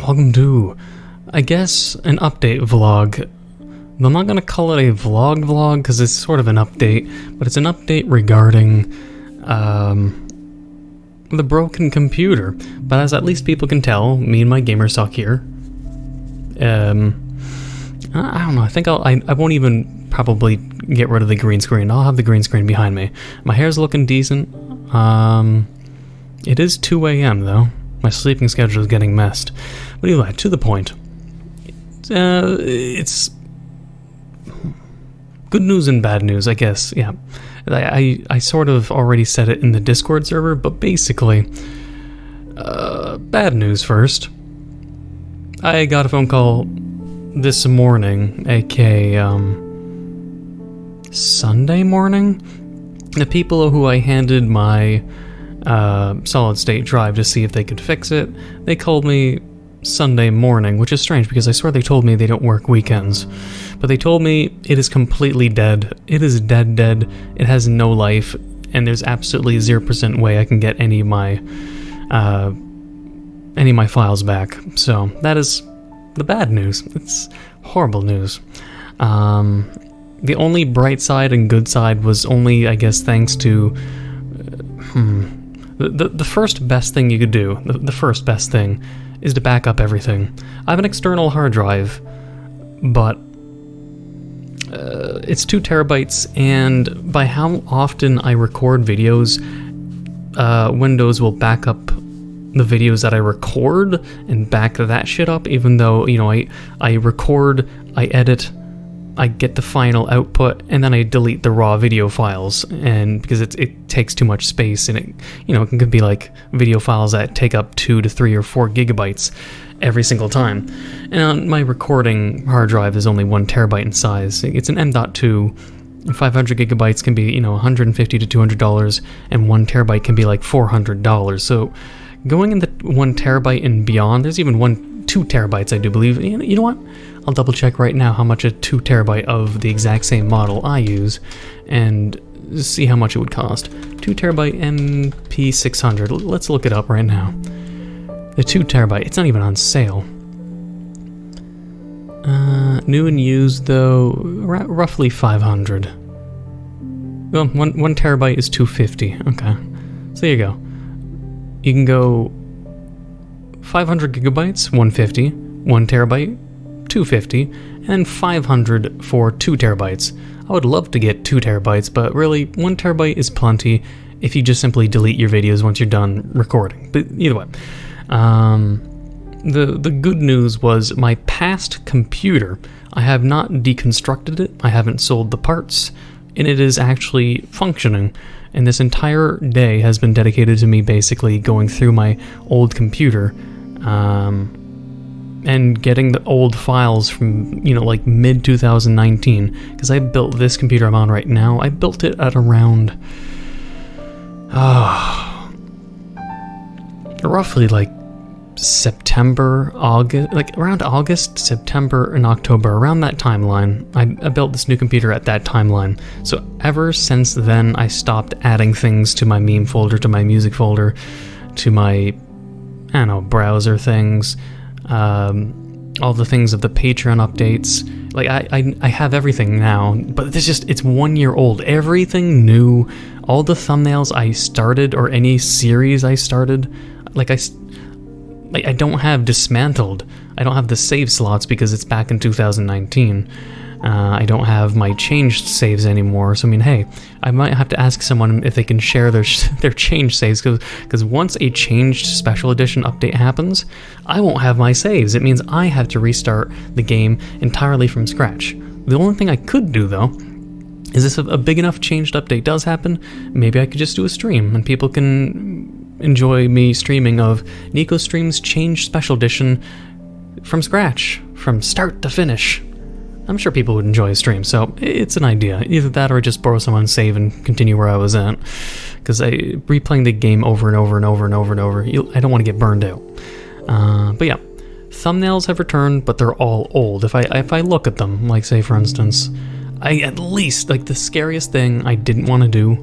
welcome to, I guess, an update vlog. I'm not gonna call it a vlog because it's sort of an update, but it's an update regarding the broken computer. But as at least people can tell, me and my gamer suck here. I don't know. I think I won't even probably get rid of the green screen. I'll have the green screen behind me. My hair's looking decent. It is 2 a.m. though. My sleeping schedule is getting messed. But anyway, to the point. It's good news and bad news, I guess. Yeah, I sort of already said it in the Discord server, but basically, bad news first. I got a phone call this morning, aka Sunday morning. The people who I handed my solid state drive to see if they could fix it, they called me Sunday morning, which is strange because I swear they told me they don't work weekends. But they told me it is completely dead. It is dead. It has no life, and there's absolutely 0% way I can get any of my files back. So that is the bad news. It's horrible news. The only bright side and good side was only, I guess, thanks to the first best thing you could do. The first best thing is to back up everything. I have an external hard drive, but it's 2 terabytes, and by how often I record videos, Windows will back up the videos that I record and back that shit up, even though, you know, I record, I edit, I get the final output, and then I delete the raw video files, and because it takes too much space, and it, you know, it could be like video files that take up 2 to 3 or 4 gigabytes every single time. And on my recording hard drive is only 1 terabyte in size. It's an M.2. 500 gigabytes can be, you know, $150 to $200, and 1 terabyte can be like $400. So going in the 1 terabyte and beyond, there's even 2 terabytes, I do believe. You know what? I'll double check right now how much a 2 terabyte of the exact same model I use and see how much it would cost. 2 terabyte MP600. Let's look it up right now. The 2 terabyte, it's not even on sale. New and used though, roughly 500. Well, 1 terabyte is 250. Okay, so there you go. You can go 500 gigabytes, 150, 1 terabyte, 250, and 500 for 2 terabytes. I would love to get 2 terabytes, but really 1 terabyte is plenty if you just simply delete your videos once you're done recording. But either way, the good news was my past computer, I have not deconstructed it, I haven't sold the parts, and it is actually functioning. And this entire day has been dedicated to me basically going through my old computer, and getting the old files from, you know, like mid-2019, because I built this computer I'm on right now, I built it at around, roughly like September, August, like around August, September, and October, around that timeline. I built this new computer at that timeline. So ever since then, I stopped adding things to my meme folder, to my music folder, to my, I don't know, browser things, all the things of the Patreon updates. Like I have everything now, but it's 1 year old. Everything new, all the thumbnails I started or any series I started, I don't have dismantled. I don't have the save slots because it's back in 2019. I don't have my changed saves anymore. So I mean, hey, I might have to ask someone if they can share their changed saves, because once a changed special edition update happens, I won't have my saves. It means I have to restart the game entirely from scratch. The only thing I could do though is if a big enough changed update does happen, maybe I could just do a stream and people can enjoy me streaming of Neco Stream's changed special edition from scratch, from start to finish. I'm sure people would enjoy a stream, so it's an idea. Either that or just borrow someone's save and continue where I was at. Because replaying the game over and over and over and over and over, I don't want to get burned out. But yeah, thumbnails have returned, but they're all old. If I look at them, like say for instance, I at least, like the scariest thing I didn't want to do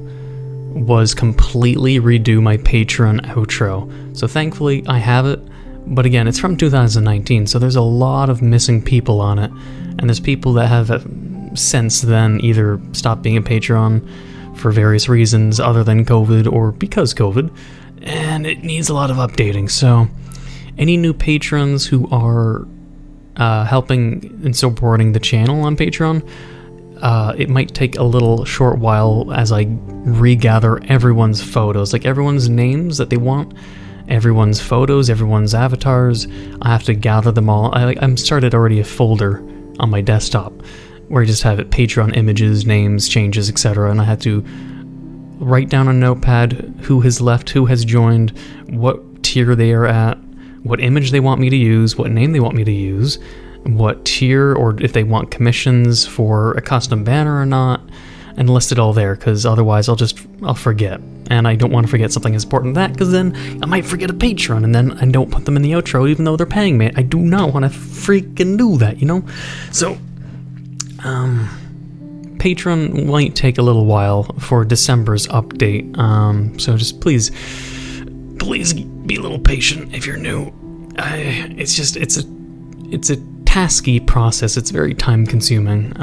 was completely redo my Patreon outro. So thankfully I have it, But again, it's from 2019, so there's a lot of missing people on it. And there's people that have since then either stopped being a Patreon for various reasons other than COVID or because COVID. And it needs a lot of updating. So any new patrons who are helping and supporting the channel on Patreon, it might take a little short while as I regather everyone's photos, like everyone's names that they want, everyone's photos, everyone's avatars. I have to gather them all. I'm started already a folder on my desktop where I just have it Patreon images, names, changes, etc. And I had to write down on Notepad who has left, who has joined, what tier they are at, what image they want me to use, what name they want me to use, what tier, or if they want commissions for a custom banner or not, and list it all there, because otherwise I'll forget. And I don't want to forget something as important as that, because then I might forget a patron, and then I don't put them in the outro even though they're paying me. I do not want to freaking do that, you know? So, Patreon might take a little while for December's update, so just please be a little patient if you're new. It's a tasky process. It's very time consuming.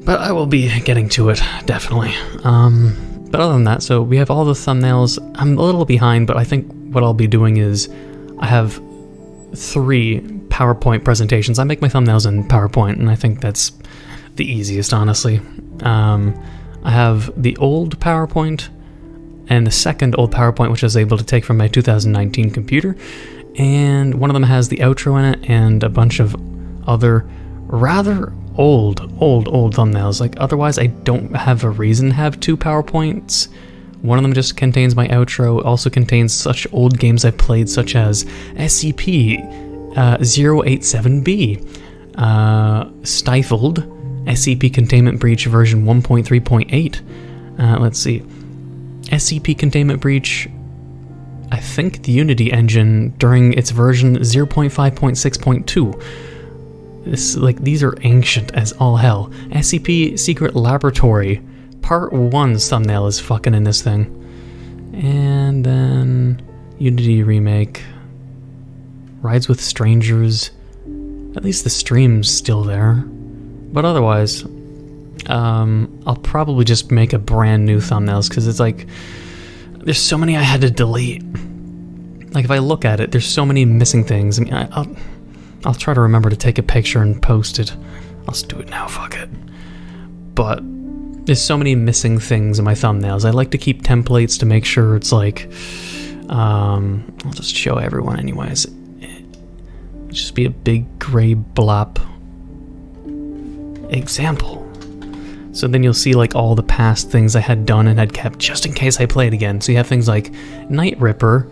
But I will be getting to it, definitely. But other than that, so we have all the thumbnails. I'm a little behind, but I think what I'll be doing is I have 3 PowerPoint presentations. I make my thumbnails in PowerPoint, and I think that's the easiest, honestly. I have the old PowerPoint and the second old PowerPoint, which I was able to take from my 2019 computer. And one of them has the outro in it and a bunch of other rather old thumbnails. Like, otherwise I don't have a reason to have 2 PowerPoints. One of them just contains my outro. It also contains such old games I've played, such as SCP-087B, Stifled, SCP Containment Breach version 1.3.8. Let's see. SCP Containment Breach, I think the Unity engine during its version 0.5.6.2. These are ancient as all hell. SCP Secret Laboratory, Part 1's thumbnail is fucking in this thing. And then Unity Remake, Rides with Strangers. At least the stream's still there. But otherwise, I'll probably just make a brand new thumbnails, because it's like, there's so many I had to delete. Like, if I look at it, there's so many missing things. I mean, I'll try to remember to take a picture and post it. I'll just do it now, fuck it. But there's so many missing things in my thumbnails. I like to keep templates to make sure it's like, I'll just show everyone anyways. It'll just be a big gray blop example. So then you'll see like all the past things I had done and had kept just in case I play it again. So you have things like Night Ripper,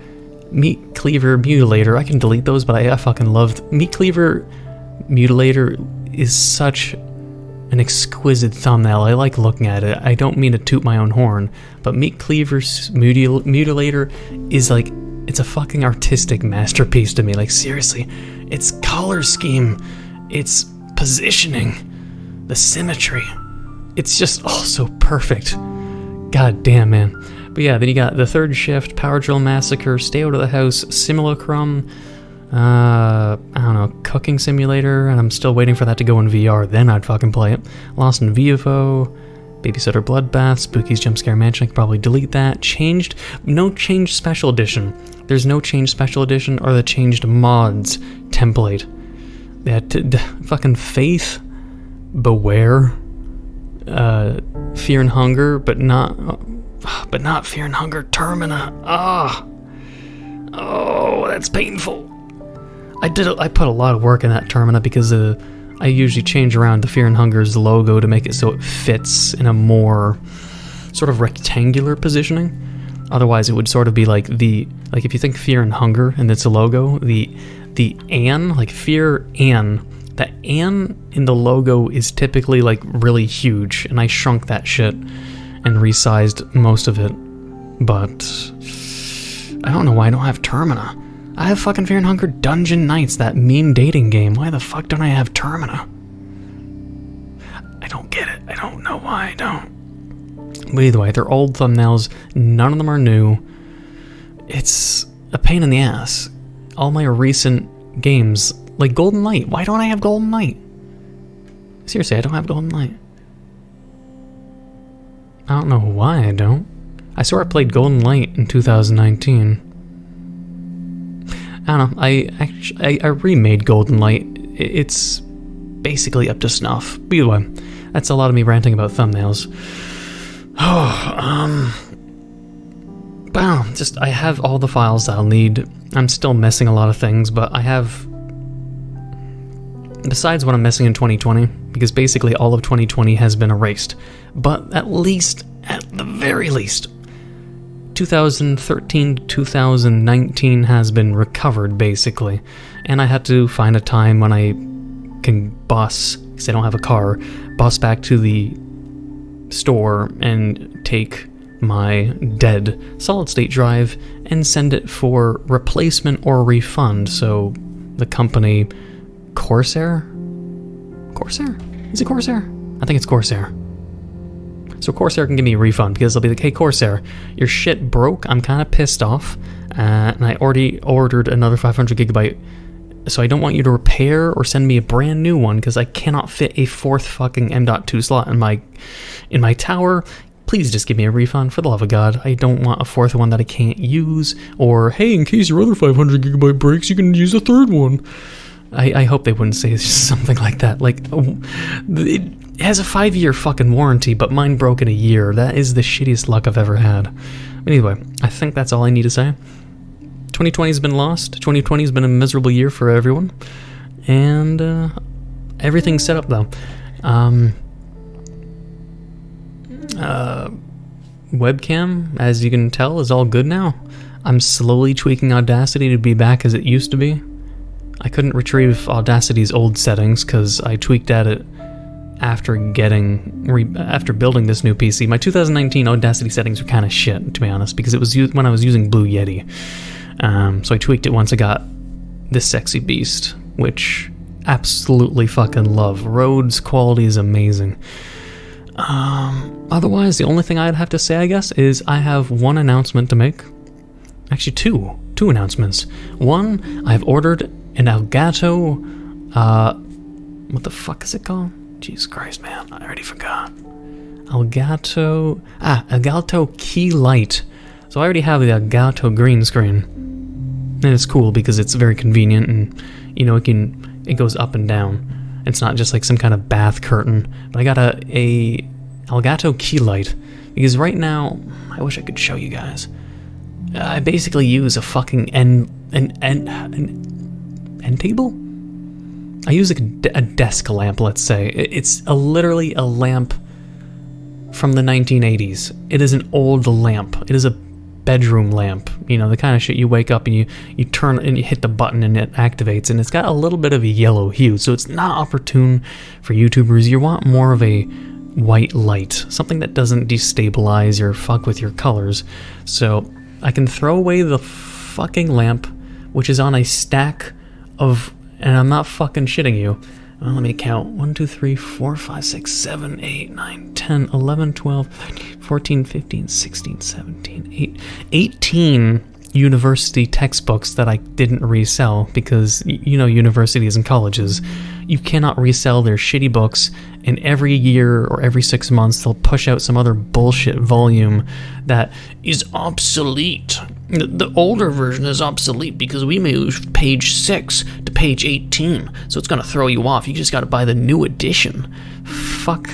Meat Cleaver Mutilator. I can delete those, but I fucking loved Meat Cleaver Mutilator. Is such an exquisite thumbnail. I like looking at it. I don't mean to toot my own horn, but Meat Cleaver's Mutilator is like, it's a fucking artistic masterpiece to me. Like, seriously, its color scheme, its positioning, the symmetry, it's just all so perfect. God damn, man. But yeah, then you got The Third Shift, Power Drill Massacre, Stay Out of the House, Simulacrum, I don't know, Cooking Simulator, and I'm still waiting for that to go in VR, then I'd fucking play it. Lost in VFO, Babysitter Bloodbath, Spooky's Jumpscare Mansion, I could probably delete that. Changed, no Changed Special Edition. There's no Changed Special Edition or the Changed Mods template. That fucking Faith, Beware, Fear and Hunger, but not Fear and Hunger Termina. Oh, that's painful. I put a lot of work in that Termina because I usually change around the Fear and Hunger's logo to make it so it fits in a more sort of rectangular positioning. Otherwise, it would sort of be like if you think Fear and Hunger and it's a logo, the An, like Fear An, the An in the logo is typically like really huge, and I shrunk that shit and resized most of it. But I don't know why I don't have Termina. I have fucking Fear and Hunger Dungeon Nights, that mean dating game. Why the fuck don't I have Termina? I don't get it. I don't know why I don't. But either way, they're old thumbnails. None of them are new. It's a pain in the ass. all my recent games, like Golden Light. Why don't I have Golden Light? Seriously, I don't have Golden Light. I don't know why I don't. I swear I played Golden Light in 2019. I don't know, I remade Golden Light. It's basically up to snuff. But either way, that's a lot of me ranting about thumbnails. Wow, just, I have all the files I'll need. I'm still missing a lot of things, but I have, besides what I'm missing in 2020, because basically all of 2020 has been erased, but at the very least, 2013 to 2019 has been recovered, basically. And I had to find a time when I can bus, because I don't have a car, bus back to the store and take my dead solid-state drive and send it for replacement or refund. So the company Corsair? Corsair? Is it Corsair? I think it's Corsair. So Corsair can give me a refund, because they'll be like, hey Corsair, your shit broke, I'm kind of pissed off, and I already ordered another 500 gigabyte, so I don't want you to repair or send me a brand new one, because I cannot fit a fourth fucking M.2 slot in my tower. Please just give me a refund, for the love of God. I don't want a fourth one that I can't use, or hey, in case your other 500 gigabyte breaks, you can use a third one. I hope they wouldn't say something like that. Like, it has a 5-year fucking warranty, but mine broke in a year. That is the shittiest luck I've ever had. But anyway, I think that's all I need to say. 2020's been lost. 2020's been a miserable year for everyone. And everything's set up, though. Webcam, as you can tell, is all good now. I'm slowly tweaking Audacity to be back as it used to be. I couldn't retrieve Audacity's old settings because I tweaked at it after building this new PC. My 2019 Audacity settings were kind of shit, to be honest, because it was when I was using Blue Yeti. So I tweaked it once I got this sexy beast, which absolutely fucking love. Rode's quality is amazing. Otherwise, the only thing I'd have to say, I guess, is I have one announcement to make. Actually, two announcements. One, I've ordered an Elgato, what the fuck is it called? Jesus Christ, man, I already forgot. Elgato Key Light. So I already have the Elgato green screen. And it's cool because it's very convenient, and, you know, it goes up and down. It's not just like some kind of bath curtain. But I got a Elgato Key Light, because right now, I wish I could show you guys. I basically use a fucking end table? I use like a desk lamp, let's say. It's literally a lamp from the 1980s. It is an old lamp. It is a bedroom lamp. You know, the kind of shit you wake up and you turn and you hit the button and it activates, and it's got a little bit of a yellow hue, so it's not opportune for YouTubers. You want more of a white light, something that doesn't destabilize or fuck with your colors. So I can throw away the fucking lamp, which is on a stack of, and I'm not fucking shitting you. Well, let me count. 1, 2, 3, 4, 5, 6, 7, 8, 9, 10, 11, 12, 13, 14, 15, 16, 17, 18 university textbooks that I didn't resell, because, you know, universities and colleges, you cannot resell their shitty books, and every year or every 6 months they'll push out some other bullshit volume that is obsolete. The older version is obsolete because we moved page 6 to page 18, so it's gonna throw you off. You just gotta buy the new edition. Fuck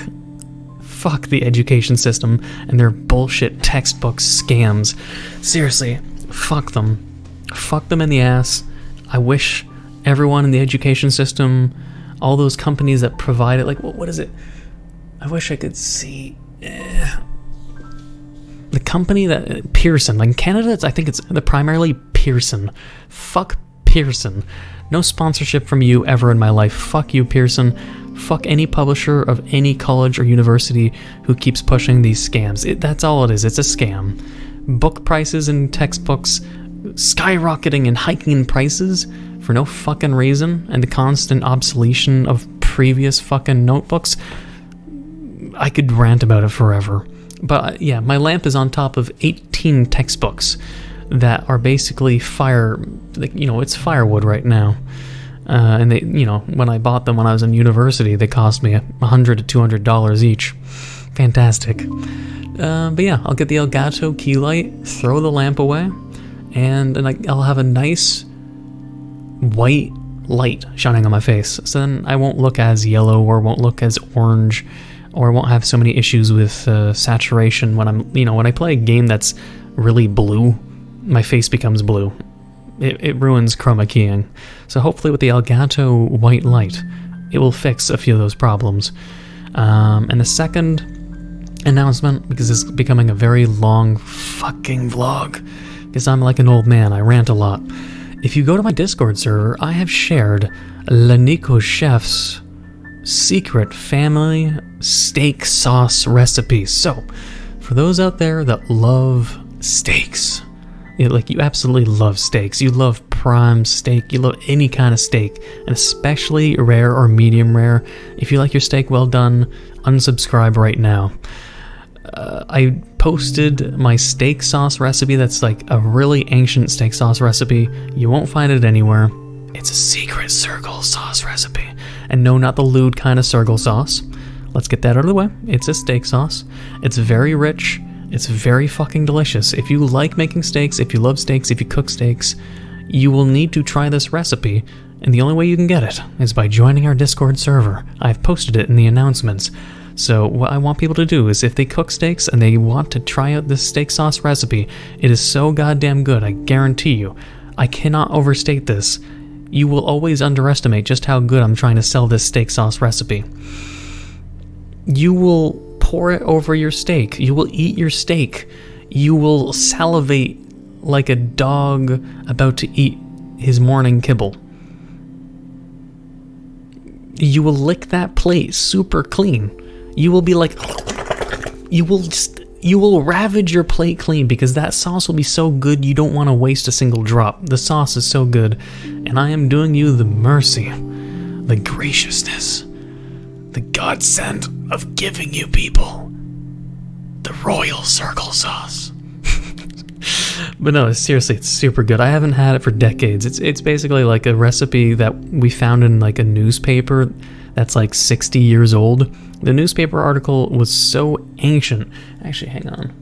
the education system and their bullshit textbook scams. Seriously, fuck them. Fuck them in the ass. I wish everyone in the education system, all those companies that provide it, like, what is it? I wish I could see. The company that, Pearson, like in Canada, I think it's primarily Pearson. Fuck Pearson. No sponsorship from you ever in my life. Fuck you, Pearson. Fuck any publisher of any college or university who keeps pushing these scams. That's all it is. It's a scam. Book prices and textbooks skyrocketing and hiking in prices for no fucking reason, and the constant obsolescence of previous fucking notebooks. I could rant about it forever. But yeah, my lamp is on top of 18 textbooks. that are basically it's firewood right now. And they, when I bought them when I was in university, they cost me $100 to $200 each. Fantastic. But yeah, I'll get the Elgato key light, throw the lamp away, and I'll have a nice white light shining on my face. So then I won't look as yellow or won't look as orange, or won't have so many issues with saturation when when I play a game that's really blue, my face becomes blue. It ruins chroma keying. So hopefully with the Elgato white light, it will fix a few of those problems. And the second announcement, because it's becoming a very long fucking vlog, because I'm like an old man, I rant a lot. If you go to my Discord server, I have shared Neco Chef's secret family steak sauce recipe. So, for those out there that love steaks, you absolutely love steaks, you love prime steak, you love any kind of steak, and especially rare or medium rare, if you like your steak well done, unsubscribe right now. I posted my steak sauce recipe. That's like a really ancient steak sauce recipe. You won't find it anywhere. It's a secret Sergal sauce recipe. And no, not the lewd kind of Sergal sauce. Let's get that out of the way. It's a steak sauce. It's very rich. It's very fucking delicious. If you like making steaks, if you love steaks, if you cook steaks, you will need to try this recipe. And the only way you can get it is by joining our Discord server. I've posted it in the announcements. So what I want people to do is, if they cook steaks and they want to try out this steak sauce recipe, it is so goddamn good, I guarantee you. I cannot overstate this. You will always underestimate just how good I'm trying to sell this steak sauce recipe. You will pour it over your steak. You will eat your steak. You will salivate like a dog about to eat his morning kibble. You will lick that plate super clean. You will be like, you will ravage your plate clean, because that sauce will be so good you don't want to waste a single drop. The sauce is so good, and I am doing you the mercy, the graciousness, the godsend of giving you people the royal Sergal sauce. But no, seriously, it's super good. I haven't had it for decades. It's basically like a recipe that we found in like a newspaper that's like 60 years old. The newspaper article was so ancient. Actually, hang on.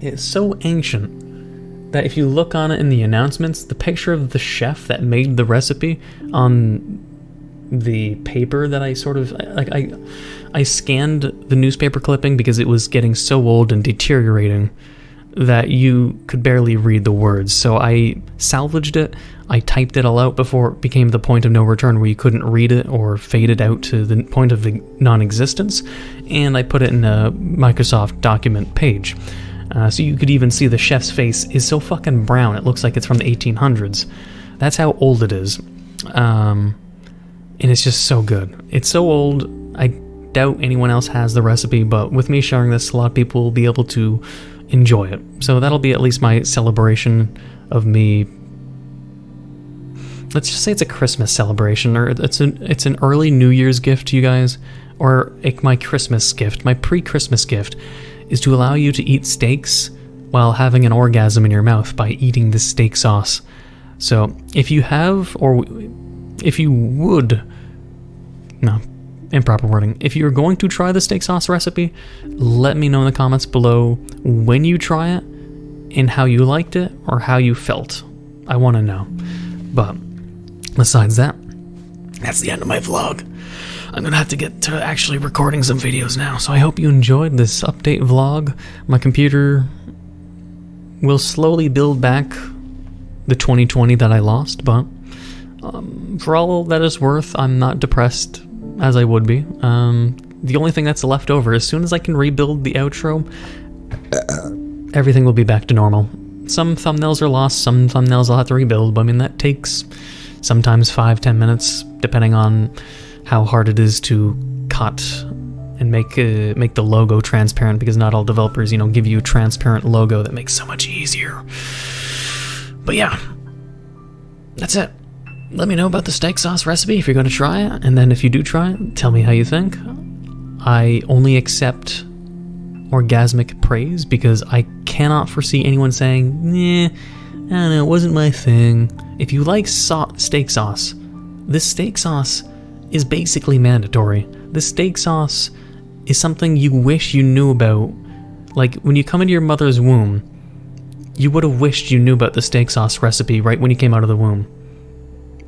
It's so ancient that if you look on it in the announcements, the picture of the chef that made the recipe on the paper that I scanned the newspaper clipping because it was getting so old and deteriorating that you could barely read the words. So I salvaged it, I typed it all out before it became the point of no return where you couldn't read it or fade it out to the point of non-existence, and I put it in a Microsoft document page. So you could even see the chef's face is so fucking brown, it looks like it's from the 1800s. That's how old it is. And it's just so good. It's so old, I doubt anyone else has the recipe, but with me sharing this, a lot of people will be able to enjoy it. So that'll be at least my celebration of me. Let's just say it's a Christmas celebration, or it's an early New Year's gift to you guys, or my Christmas gift, my pre-Christmas gift, is to allow you to eat steaks while having an orgasm in your mouth by eating this steak sauce. So if you have, or if you would, no, improper wording. If you're going to try the steak sauce recipe, let me know in the comments below when you try it and how you liked it or how you felt. I want to know. But besides that, that's the end of my vlog. I'm going to have to get to actually recording some videos now, so I hope you enjoyed this update vlog. My computer will slowly build back the 2020 that I lost, but for all that is worth, I'm not depressed as I would be. The only thing that's left over, as soon as I can rebuild the outro, everything will be back to normal. Some thumbnails are lost, some thumbnails I'll have to rebuild, but I mean, that takes sometimes 5-10 minutes, depending on how hard it is to cut and make the logo transparent, because not all developers, give you a transparent logo that makes it so much easier. But yeah, that's it. Let me know about the steak sauce recipe if you're going to try it, and then if you do try it, tell me how you think. I only accept orgasmic praise, because I cannot foresee anyone saying, "Nah, don't know, it wasn't my thing. If you like steak sauce, this steak sauce is basically mandatory. This steak sauce is something you wish you knew about. Like, when you come into your mother's womb, you would have wished you knew about the steak sauce recipe right when you came out of the womb.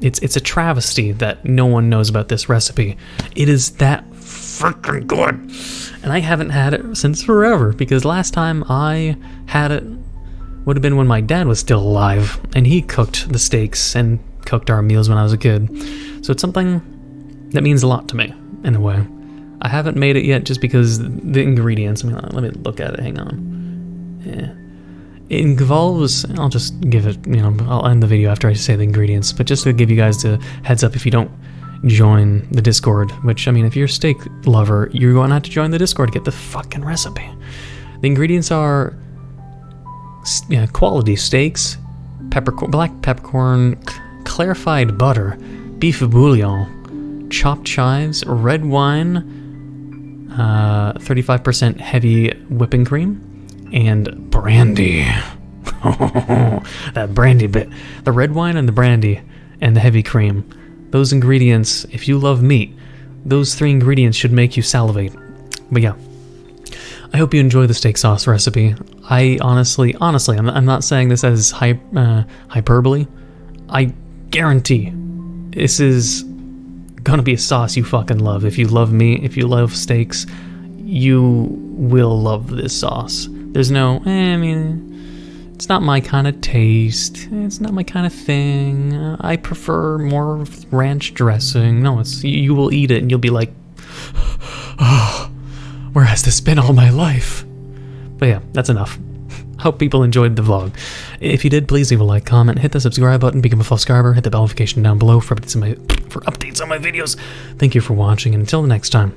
It's a travesty that no one knows about this recipe. It is that freaking good. And I haven't had it since forever, because last time I had it would have been when my dad was still alive, and he cooked the steaks and cooked our meals when I was a kid. So it's something that means a lot to me, in a way. I haven't made it yet just because the ingredients, I mean, let me look at it, hang on. Yeah. It involves, I'll just give it, I'll end the video after I say the ingredients, but just to give you guys the heads up if you don't join the Discord, which, I mean, if you're a steak lover, you're going to have to join the Discord to get the fucking recipe. The ingredients are quality steaks, black peppercorn, clarified butter, beef bouillon, chopped chives, red wine, 35% heavy whipping cream, and brandy. That brandy bit. The red wine and the brandy and the heavy cream. Those ingredients, if you love meat, those 3 ingredients should make you salivate. But yeah, I hope you enjoy the steak sauce recipe. I honestly, I'm not saying this as hyperbole. I guarantee this is gonna be a sauce you fucking love. If you love meat, if you love steaks, you will love this sauce. There's no, it's not my kind of taste. It's not my kind of thing. I prefer more ranch dressing. No, you will eat it and you'll be like, oh, where has this been all my life? But yeah, that's enough. Hope people enjoyed the vlog. If you did, please leave a like, comment, hit the subscribe button, become a full subscriber, hit the bell notification down below for updates on my videos. Thank you for watching, and until the next time.